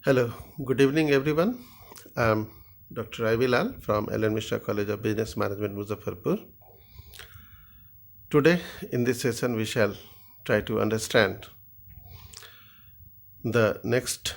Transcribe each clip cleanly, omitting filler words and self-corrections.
Hello, good evening everyone. I'm Dr. Ivy Lal from Ellen Mishra College of Business Management, Muzaffarpur. Today in this session we shall try to understand the next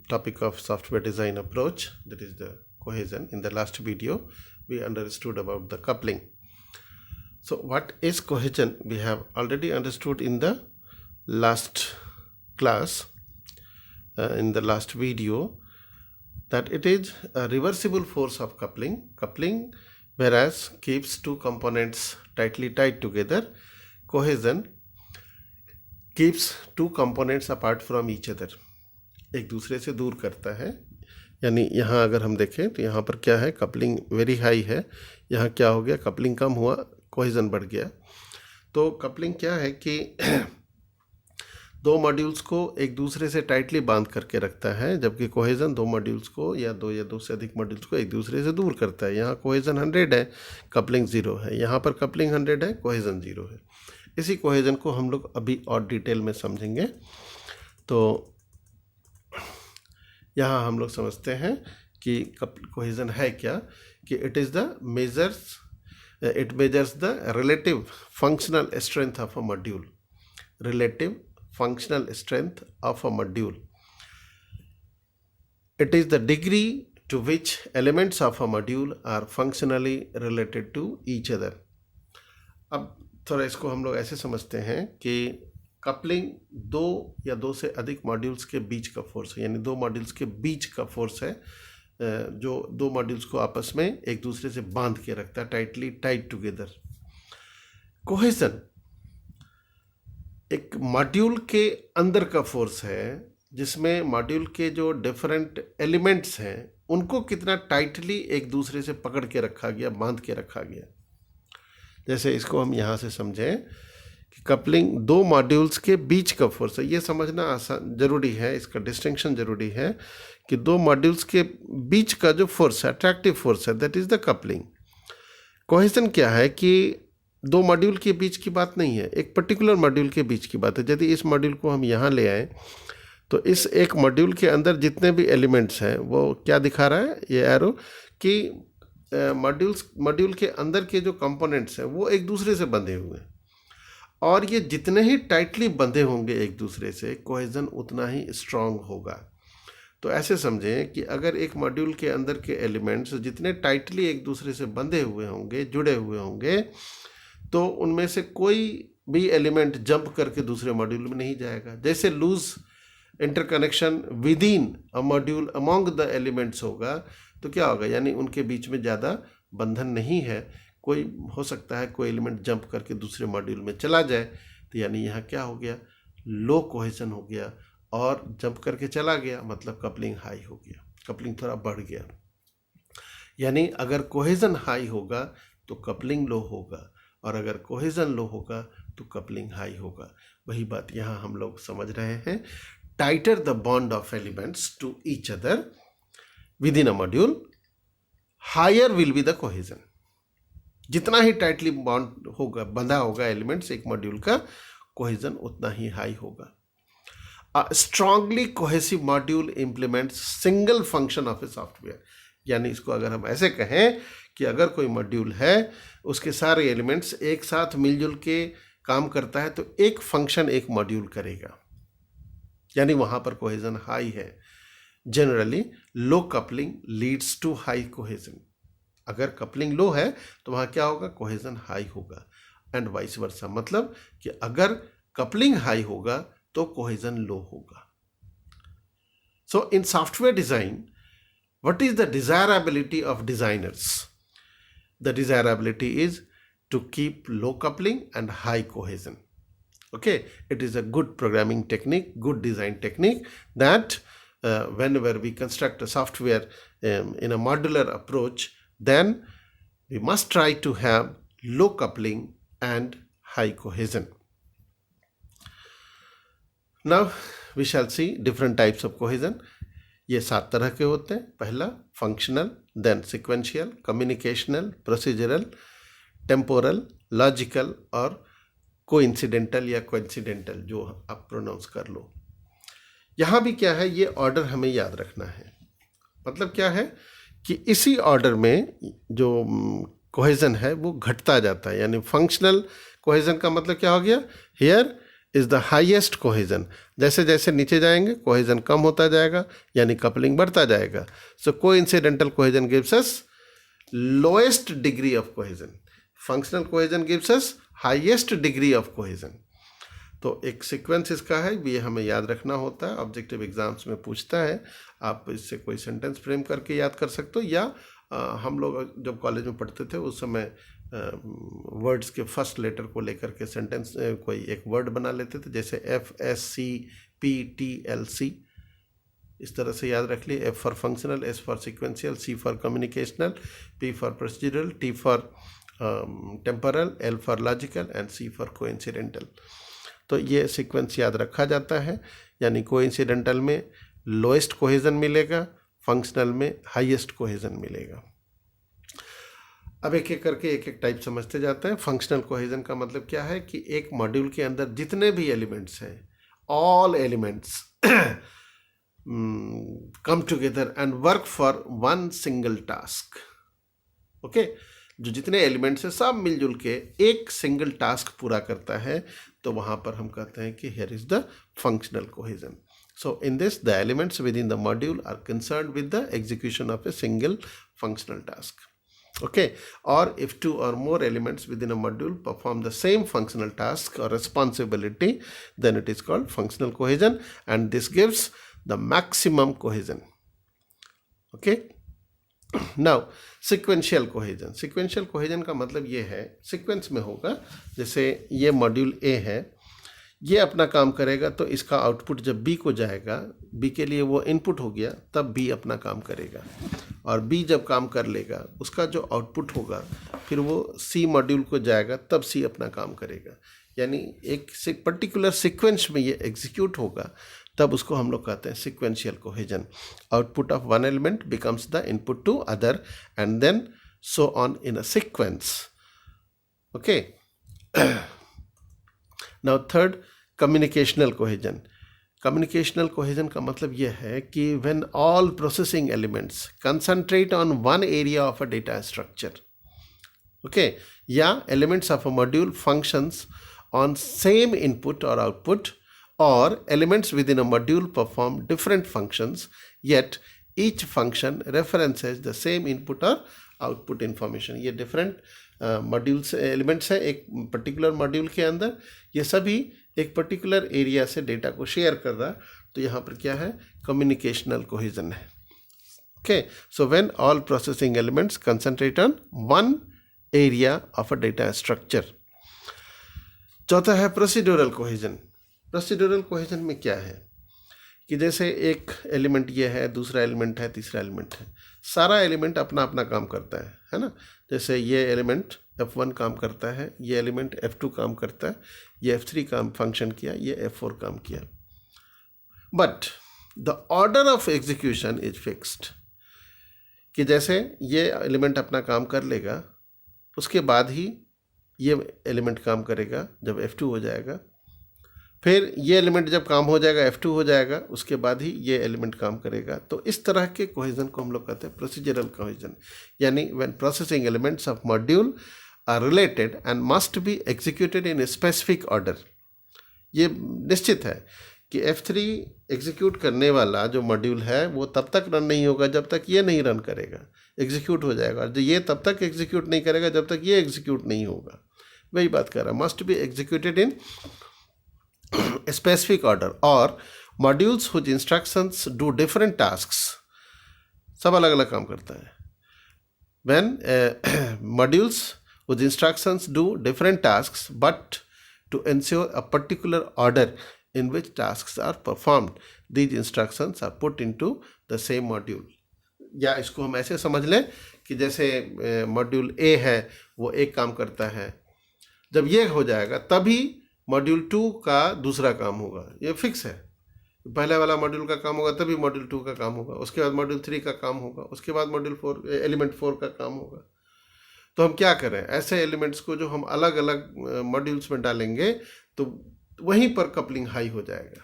topic of software design approach, that is the cohesion. In the last video we understood about the coupling. So what is cohesion? We have already understood in the last class, in the last video, that it is a reversible force of coupling whereas keeps two components tightly tied together. Cohesion keeps two components apart from each other, एक दूसरे से दूर करता है. यानी यहाँ अगर हम देखें तो यहाँ पर क्या है, कपलिंग वेरी हाई है, यहाँ क्या हो गया, कपलिंग कम हुआ, कोहेजन बढ़ गया. तो कपलिंग क्या है कि दो मॉड्यूल्स को एक दूसरे से टाइटली बांध करके रखता है, जबकि कोहेजन दो मॉड्यूल्स को या दो से अधिक मॉड्यूल्स को एक दूसरे से दूर करता है. यहाँ कोहेजन 100 है, कपलिंग 0 है. यहाँ पर कपलिंग 100 है, कोहेजन 0 है. इसी कोहेजन को हम लोग अभी और डिटेल में समझेंगे. तो यहाँ हम लोग समझते हैं कि कोहेजन है क्या, कि it measures the relative functional strength of a module. Relative functional strength of a module. It is the degree to which elements of a module are functionally related to each other. अब थोड़ा इसको हम लोग ऐसे समझते हैं कि coupling दो या दो से अधिक मॉड्यूल्स के बीच का फोर्स है, यानी दो मॉड्यूल्स के बीच का फोर्स है जो दो मॉड्यूल्स को आपस में एक दूसरे से बांध के रखता है, टाइटली टाइड टुगेदर. कोहेजन एक मॉड्यूल के अंदर का फोर्स है, जिसमें मॉड्यूल के जो डिफरेंट एलिमेंट्स हैं उनको कितना टाइटली एक दूसरे से पकड़ के रखा गया, बांध के रखा गया. जैसे इसको हम यहाँ से समझें कि कपलिंग दो मॉड्यूल्स के बीच का फोर्स है. ये समझना आसान जरूरी है, इसका डिस्टिंक्शन जरूरी है कि दो मॉड्यूल्स के बीच का जो फोर्स है, अट्रैक्टिव फोर्स है, that is the coupling. Cohesion क्या है कि दो मॉड्यूल के बीच की बात नहीं है, एक पर्टिकुलर मॉड्यूल के बीच की बात है. यदि इस मॉड्यूल को हम यहाँ ले आए तो इस एक मॉड्यूल के अंदर जितने भी एलिमेंट्स हैं वो क्या दिखा रहा है, ये एरो, कि मॉड्यूल के अंदर के जो कंपोनेंट्स हैं वो एक दूसरे से बंधे हुए हैं, और ये जितने ही टाइटली बंधे होंगे एक दूसरे से, कोहेजन उतना ही स्ट्रांग होगा. तो ऐसे समझें कि अगर एक मॉड्यूल के अंदर के एलिमेंट्स जितने टाइटली एक दूसरे से बंधे हुए होंगे, जुड़े हुए होंगे, तो उनमें से कोई भी एलिमेंट जंप करके दूसरे मॉड्यूल में नहीं जाएगा. जैसे loose interconnection within a module among the elements होगा तो क्या होगा, यानी उनके बीच में ज़्यादा बंधन नहीं है. कोई हो सकता है कोई एलिमेंट जंप करके दूसरे मॉड्यूल में चला जाए, तो यानी यहाँ क्या हो गया, लो कोहेजन हो गया. और जंप करके चला गया मतलब कपलिंग हाई हो गया, कपलिंग थोड़ा बढ़ गया. यानी अगर कोहेजन हाई होगा तो कपलिंग लो होगा, और अगर कोहेजन लो होगा तो कपलिंग हाई होगा. वही बात यहाँ हम लोग समझ रहे हैं. Tighter the bond of elements to each other within a module, higher will be the cohesion. जितना ही टाइटली बॉन्ड होगा, बंधा होगा एलिमेंट्स एक मॉड्यूल का, कोहेजन उतना ही हाई होगा. A strongly cohesive module implements single function of a software. यानी इसको अगर हम ऐसे कहें कि अगर कोई मॉड्यूल है, उसके सारे एलिमेंट्स एक साथ मिलजुल के काम करता है, तो एक फंक्शन एक मॉड्यूल करेगा, यानी वहाँ पर कोहेजन हाई है. Generally low coupling leads to high cohesion. अगर कपलिंग लो है तो वहाँ क्या होगा, कोहेजन हाई होगा, एंड वाइस वर्सा. मतलब कि अगर कपलिंग हाई होगा तो कोहेजन लो होगा. So in software design, what is the desirability of designers? The desirability is to keep low coupling and high cohesion. Okay, it is a good programming technique, good design technique, that whenever we construct a software in a modular approach, then we must try to have low coupling and high cohesion. Now we shall see different types of cohesion. ये 7 तरह के होते हैं. पहला functional, then sequential, communicational, procedural, temporal, logical और coincidental या coincidental, जो आप प्रोनाउंस कर लो. यहाँ भी क्या है, ये ऑर्डर हमें याद रखना है। मतलब क्या है कि इसी ऑर्डर में जो कोहेजन है वो घटता जाता है, यानी फंक्शनल कोहेजन का मतलब क्या हो गया, here is the highest cohesion. जैसे जैसे नीचे जाएंगे कोहेजन कम होता जाएगा, यानी कपलिंग बढ़ता जाएगा। So coincidental cohesion gives us lowest degree of cohesion, functional cohesion gives us highest degree of cohesion. तो एक सीक्वेंस इसका है, ये हमें याद रखना होता है, ऑब्जेक्टिव एग्जाम्स में पूछता है। आप इससे कोई सेंटेंस फ्रेम करके याद कर सकते हो, या हम लोग जब कॉलेज में पढ़ते थे उस समय वर्ड्स के फर्स्ट लेटर को लेकर के सेंटेंस कोई एक वर्ड बना लेते थे, जैसे FSCPTLC, इस तरह से याद रख लिए। F for functional, S for sequential, C for communicational, P for procedural, T for temporal, L for logical and C for coincidental. तो ये सीक्वेंस याद रखा जाता है, यानी कोइंसिडेंटल में लोएस्ट कोहेजन मिलेगा, फंक्शनल में हाईएस्ट कोहेजन मिलेगा। अब एक एक करके एक एक टाइप समझते जाते हैं। फंक्शनल कोहेजन का मतलब क्या है कि एक मॉड्यूल के अंदर जितने भी एलिमेंट्स हैं, all elements come together and work for one single task. Okay, जो जितने एलिमेंट्स हैं सब मिलजुल के एक सिंगल टास्क पूरा करता है, तो वहां पर हम कहते हैं कि here is the functional cohesion. So in this, the elements within the module are concerned with the execution of a single functional task. Okay, or if two or more elements within a module perform the same functional task or responsibility, then it is called functional cohesion, and this gives the maximum cohesion. Okay, now sequential cohesion. Sequential cohesion का मतलब ये है, sequence में होगा। जैसे ये module A है, ये अपना काम करेगा, तो इसका आउटपुट जब B को जाएगा, B के लिए वो इनपुट हो गया, तब B अपना काम करेगा, और B जब काम कर लेगा उसका जो आउटपुट होगा फिर वो C मॉड्यूल को जाएगा, तब C अपना काम करेगा। यानी एक पर्टिकुलर सीक्वेंस में ये एग्जीक्यूट होगा, तब उसको हम लोग कहते हैं sequential cohesion. Output of one element becomes the input to other and then so on in a sequence. Okay, now third, communicational cohesion. Communicational cohesion का मतलब यह है कि when all processing elements concentrate on one area of a data structure, okay, या elements of a module functions on same input और output, or elements within a module perform different functions, yet each function references the same input or output information. ये different modules elements है एक particular module के अंदर, ये सभी एक particular area से data को share कर रहा, तो यहाँ पर क्या है, communicational cohesion है। Okay, so when all processing elements concentrate on one area of a data structure. चौथा है procedural cohesion। प्रोसीड्यूरल कोहेजन में क्या है कि जैसे एक एलिमेंट ये है, दूसरा एलिमेंट है, तीसरा एलिमेंट है, सारा एलिमेंट अपना अपना काम करता है ना। जैसे ये एलिमेंट F1 काम करता है, ये एलिमेंट F2 काम करता है, ये F3 काम फंक्शन किया, ये F4 काम किया, but the order of execution is fixed. कि जैसे ये एलिमेंट अपना काम कर लेगा, उसके बाद ही ये एलिमेंट काम करेगा जब F2 हो जाएगा, फिर ये एलिमेंट जब काम हो जाएगा F2 हो जाएगा, उसके बाद ही ये एलिमेंट काम करेगा। तो इस तरह के कोहेजन को हम लोग कहते हैं प्रोसीजरल कोहेजन। यानी when processing elements of module are related and must be executed in a specific order. ये निश्चित है कि F3 एग्जीक्यूट करने वाला जो मॉड्यूल है वो तब तक रन नहीं होगा जब तक ये नहीं रन करेगा, एग्जीक्यूट हो जाएगा, और ये तब तक एग्जीक्यूट नहीं करेगा जब तक ये एग्जीक्यूट नहीं होगा। वही बात कर रहा है, must be executed in specific order, or modules whose instructions do different tasks, सब अलग अलग काम करता है। when modules whose instructions do different tasks but to ensure a particular order in which tasks are performed, these instructions are put into the same module. या इसको हम ऐसे समझ लें कि जैसे मॉड्यूल A है वो एक काम करता है, जब ये हो जाएगा तभी मॉड्यूल 2 का दूसरा काम होगा, ये फिक्स है। पहले वाला मॉड्यूल का काम होगा तभी मॉड्यूल 2 का काम होगा, उसके बाद मॉड्यूल 3 का काम होगा, उसके बाद मॉड्यूल 4 एलिमेंट 4 का काम होगा। तो हम क्या करें, ऐसे एलिमेंट्स को जो हम अलग अलग मॉड्यूल्स में डालेंगे तो वहीं पर कपलिंग हाई हो जाएगा।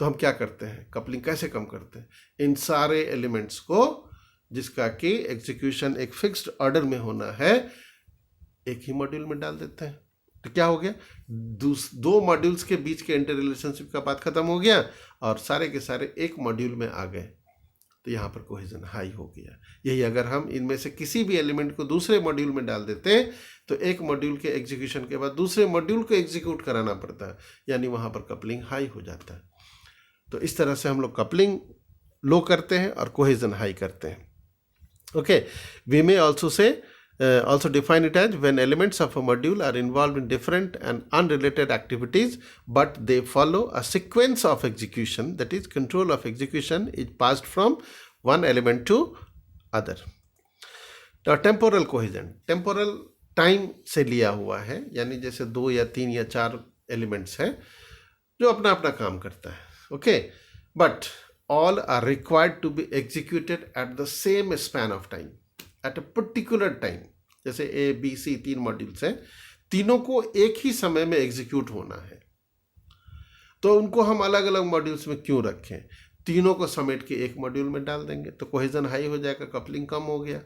तो हम क्या करते हैं, कपलिंग कैसे कम करते हैं, इन सारे एलिमेंट्स को जिसका कि एग्जीक्यूशन एक फिक्स्ड ऑर्डर में होना है एक ही मॉड्यूल में डाल देते हैं। तो क्या हो गया, दो मॉड्यूल्स के बीच के इंटर रिलेशनशिप का बात खत्म हो गया और सारे के सारे एक मॉड्यूल में आ गए। तो यहाँ पर कोहेजन हाई हो गया। यही अगर हम इनमें से किसी भी एलिमेंट को दूसरे मॉड्यूल में डाल देते हैं तो एक मॉड्यूल के एग्जीक्यूशन के बाद दूसरे मॉड्यूल को एग्जीक्यूट कराना पड़ता है, यानी वहाँ पर कपलिंग हाई हो जाता है। तो इस तरह से हम लोग कपलिंग लो करते हैं और कोहेजन हाई करते हैं। Okay, we may also say also define it as when elements of a module are involved in different and unrelated activities, but they follow a sequence of execution, that is control of execution is passed from one element to other. Now temporal cohesion, temporal time से लिया हुआ है, यानी जैसे 2 या 3 या 4 elements हैं जो अपना अपना काम करता है, okay, but all are required to be executed at the same span of time at a particular time. जैसे ABC 3 मॉड्यूल्स हैं, तीनों को एक ही समय में एग्जीक्यूट होना है, तो उनको हम अलग अलग मॉड्यूल्स में क्यों रखें, तीनों को समेट के एक मॉड्यूल में डाल देंगे तो कोहेजन हाई हो जाएगा, कपलिंग कम हो गया,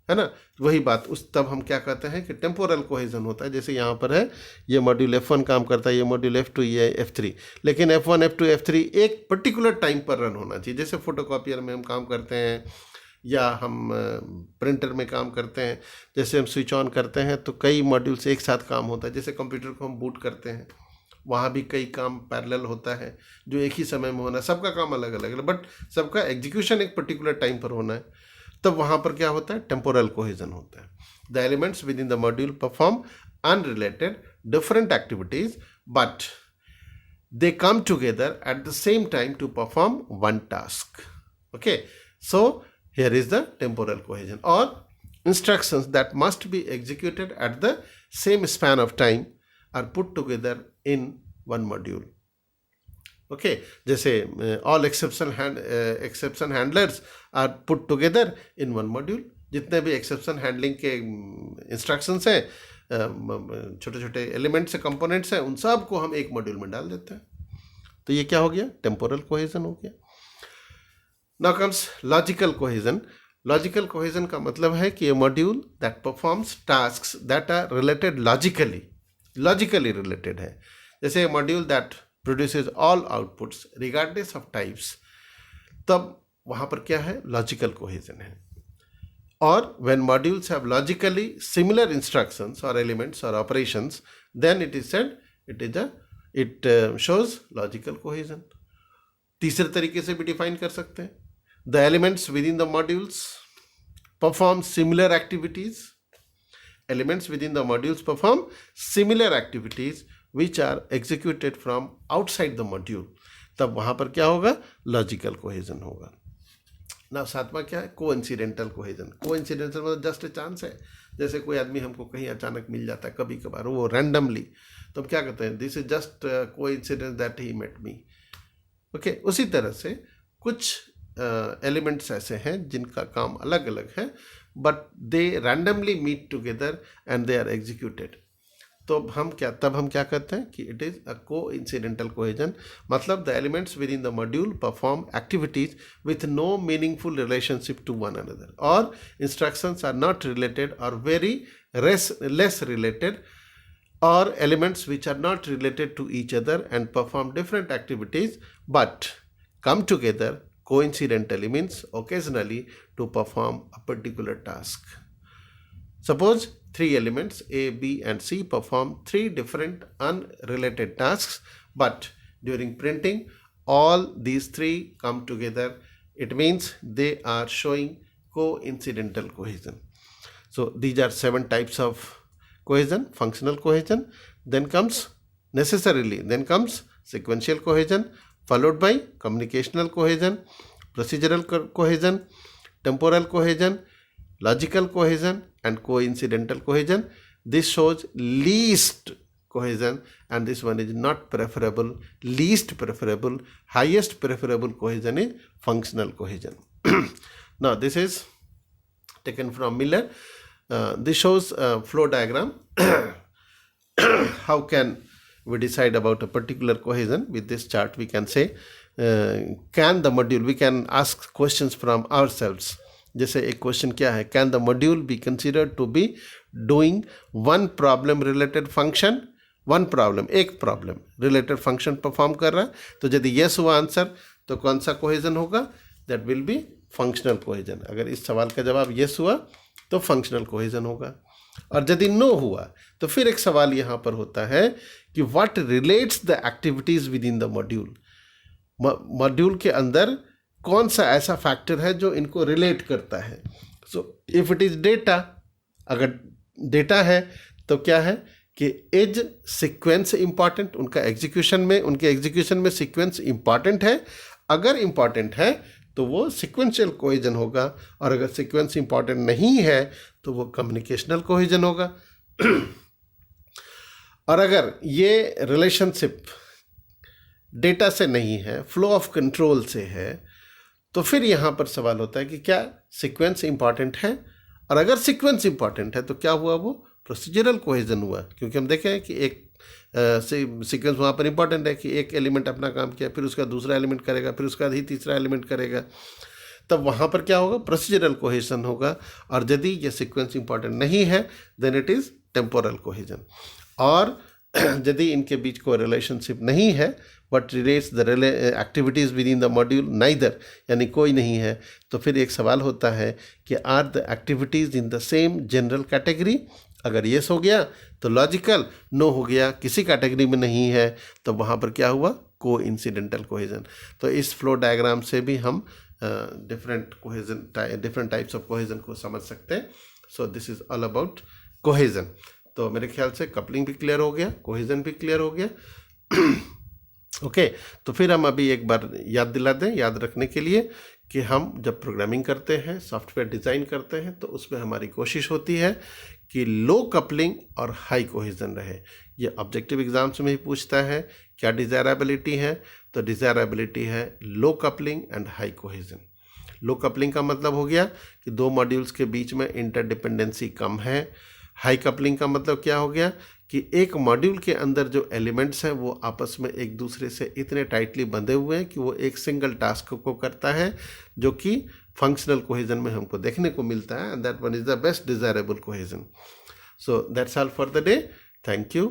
है ना। वही बात तब हम क्या कहते हैं कि टेम्पोरल कोहेजन होता है। जैसे यहाँ पर है ये मॉड्यूल F1 काम करता है, ये मॉड्यूल F2, ये F3, लेकिन F1 F2 F3 एक पर्टिकुलर टाइम पर रन होना चाहिए। जैसे फोटोकॉपियर में हम काम करते हैं या हम प्रिंटर में काम करते हैं, जैसे हम स्विच ऑन करते हैं तो कई मॉड्यूल्स एक साथ काम होता है। जैसे कंप्यूटर को हम बूट करते हैं, वहाँ भी कई काम पैरेलल होता है जो एक ही समय में होना है, सबका काम अलग अलग है बट सबका एग्जीक्यूशन एक पर्टिकुलर टाइम पर होना है। तब वहाँ पर क्या होता है, टेम्पोरल कोहेजन होता है। The elements within the module perform unrelated different activities but they come together at the same time to perform one task. Okay, so here is the temporal cohesion, or instructions that must be executed at the same span of time are put together in one module. Okay, जैसे all exception handlers are put together in one module। जितने भी exception handling के instructions हैं, छोटे छोटे elements से components हैं, उन सब को हम एक मॉड्यूल में डाल देते हैं। तो ये क्या हो गया, टेम्पोरल कोहेजन हो गया। Now comes logical cohesion. Logical cohesion का मतलब है कि a module that performs tasks that are related logically related है। जैसे a module that produces all outputs regardless of types, तब वहाँ पर क्या है, logical cohesion है। और when modules have logically similar instructions or elements or operations, then it is said it shows logical cohesion। तीसरे तरीके से भी डिफाइन कर सकते हैं, the elements within the modules perform similar activities, elements within the modules perform similar activities which are executed from outside the module, तब वहाँ पर क्या होगा, लॉजिकल कोहेजन होगा ना। सातवां क्या है, कोइंसिडेंटल कोहेजन। कोइंसिडेंटल मतलब जस्ट चांस है, जैसे कोई आदमी हमको कहीं अचानक मिल जाता है कभी कभार, वो रैंडमली, तो हम क्या कहते हैं, this is just coincidence that he met me. Okay, उसी तरह से कुछ एलिमेंट्स ऐसे हैं जिनका काम अलग अलग है but they randomly meet together and they are executed. तो तब हम क्या कहते हैं कि it is a coincidental cohesion. मतलब the elements within the module perform activities with no meaningful relationship to one another, और इंस्ट्रक्शंस आर नॉट रिलेटेड और very less related, or elements which are not related to each other and perform different activities but come together coincidentally, means occasionally, to perform a particular task. Suppose 3 elements A, B and C perform 3 different unrelated tasks, but during printing all these 3 come together. It means they are showing coincidental cohesion. So these are 7 types of cohesion. Functional cohesion, then comes sequential cohesion, followed by communicational cohesion, procedural cohesion, temporal cohesion, logical cohesion and coincidental cohesion. This shows least cohesion, and this one is not preferable. Least preferable, highest preferable cohesion is functional cohesion. Now this is taken from Miller. This shows a flow diagram. How can we decide about a particular cohesion? With this chart we can say can the module, we can ask questions from ourselves. जैसे एक question क्या है, can the module be considered to be doing one problem related function, one problem, एक problem related function perform कर रहा है। तो यदि यस हुआ आंसर तो कौन सा कोहेजन होगा, that will be functional cohesion. अगर इस सवाल का जवाब यस हुआ तो फंक्शनल कोहेजन होगा। और यदि नो हुआ तो फिर एक सवाल यहाँ पर होता है कि what relates the activities with in the module. Module के अंदर कौन सा ऐसा फैक्टर है जो इनको रिलेट करता है। So if it is data, अगर डेटा है तो क्या है कि इज सीक्वेंस इंपॉर्टेंट, उनके एग्जीक्यूशन में सीक्वेंस इंपॉर्टेंट है। अगर इंपॉर्टेंट है तो वो सीक्वेंशियल कोहेजन होगा, और अगर सीक्वेंस इंपॉर्टेंट नहीं है तो वो कम्युनिकेशनल कोहेजन होगा। और अगर ये रिलेशनशिप डेटा से नहीं है, फ्लो ऑफ कंट्रोल से है, तो फिर यहाँ पर सवाल होता है कि क्या सीक्वेंस इंपॉर्टेंट है। और अगर सीक्वेंस इंपॉर्टेंट है तो क्या हुआ, वो प्रोसीजरल कोहेजन हुआ। क्योंकि हम देखें कि एक सीक्वेंस वहाँ पर इंपॉर्टेंट है कि एक एलिमेंट अपना काम किया, फिर उसका दूसरा एलिमेंट करेगा, फिर उसका ही तीसरा एलिमेंट करेगा, तब वहाँ पर क्या होगा, प्रोसीजरल कोहेजन होगा। और यदि ये सीक्वेंस इंपॉर्टेंट नहीं है then it is temporal cohesion. और यदि इनके बीच कोई रिलेशनशिप नहीं है, but relates the activities within the module neither, यानी कोई नहीं है, तो फिर एक सवाल होता है कि are the activities in the same general category. अगर येस हो गया तो लॉजिकल, नो हो गया किसी कैटेगरी में नहीं है, तो वहाँ पर क्या हुआ, को इंसिडेंटल कोहेजन। तो इस फ्लो डायग्राम से भी हम different cohesion, different types of cohesion को समझ सकते हैं। So this is all about cohesion. तो मेरे ख्याल से कपलिंग भी क्लियर हो गया, कोहेजन भी क्लियर हो गया। ओके, तो फिर हम अभी एक बार याद दिला दें, याद रखने के लिए, कि हम जब प्रोग्रामिंग करते हैं, सॉफ्टवेयर डिज़ाइन करते हैं, तो उसमें हमारी कोशिश होती है कि लो कपलिंग और हाई कोहेजन रहे। ये ऑब्जेक्टिव एग्जाम्स में ही पूछता है क्या डिज़ायरेबिलिटी है, तो डिज़ायरेबिलिटी है low coupling and high cohesion. Low coupling का मतलब हो गया कि दो मॉड्यूल्स के बीच में इंटरडिपेंडेंसी कम है। हाई कपलिंग का मतलब क्या हो गया कि एक मॉड्यूल के अंदर जो एलिमेंट्स हैं वो आपस में एक दूसरे से इतने टाइटली बंधे हुए हैं कि वो एक सिंगल टास्क को करता है, जो कि फंक्शनल कोहेजन में हमको देखने को मिलता है, and that one is the best desirable cohesion. So that's all for the day. Thank you.